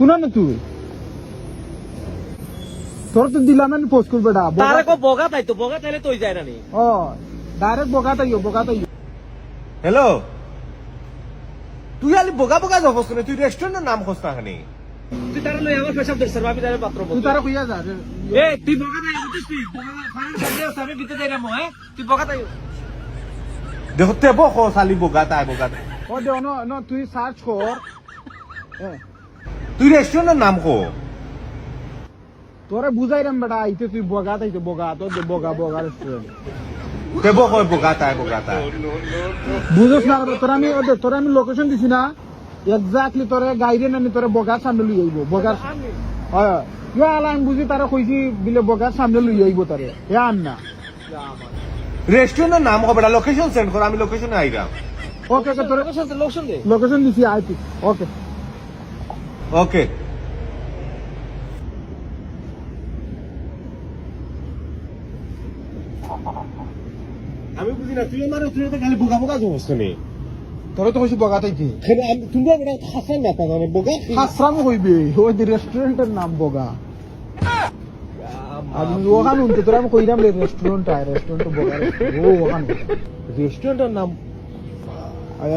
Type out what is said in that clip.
শুনা না তুই তোর তো দিলাম আমি পোস্ট করবে তারে কো বগা তাই তো বগা তাইলে তুই যায় না নি ও ডাইরেক্ট বগাতাইও হ্যালো তুই আলি বোকা বোকা যাবস কেন তুই রেস্টুরেন্টের নাম খোঁজ না খানি তুই তারে লই আমার পেশাব দর্শন আমি তারে পাত্র বল তুই তারা কইয়া যা এ তুই বগা তাই বুঝছিস তুই বগা ফাইনাল সাথে আমি বিতে যাই না মো তুই বগা তাই দেখতে বকো সালি বোকা তাই ও দে ন তুই সার্চ কর তুই রেস্টুরেন্টের নাম কো তোরে বুঝাইরাম বেটা আইতে তুই বগাতাইতে বগা তোর বগা রেস্টুরেন্ট তে বকো বোকা তাই বুঝছ না তোরা আমি লোকেশন দিছি না এক্স্যাক্টলি তোরে গাইরে নানি তোরে বগার সামনে লই আইব বগার হয় ইয়া আলা আমি বুঝি তারা কইছি বিলে বগার সামনে লই আইব তারে এ আন না রেস্টুরেন্টের নাম কো বেটা লোকেশন সেন্ড কর আমি লোকেশনে আইরাম ওকে তোরে লোকশন দে লোকেশন দিছি আইতি ওকে ওকে আমি বুঝি না তুই আমার তুই তো খালি বোকা বোকা যাবস কেন তোরে তো কইছি বগাতাইতে তুমি বেটা হাসান না মানে বোকা হাসরাম হইবে ওই রেস্টুরেন্টের নাম বগা আমি ওখানে উনতে তোরা আমি কইরাম রেস্টুরেন্ট বগা ও ওখানে রেস্টুরেন্টের নাম আয়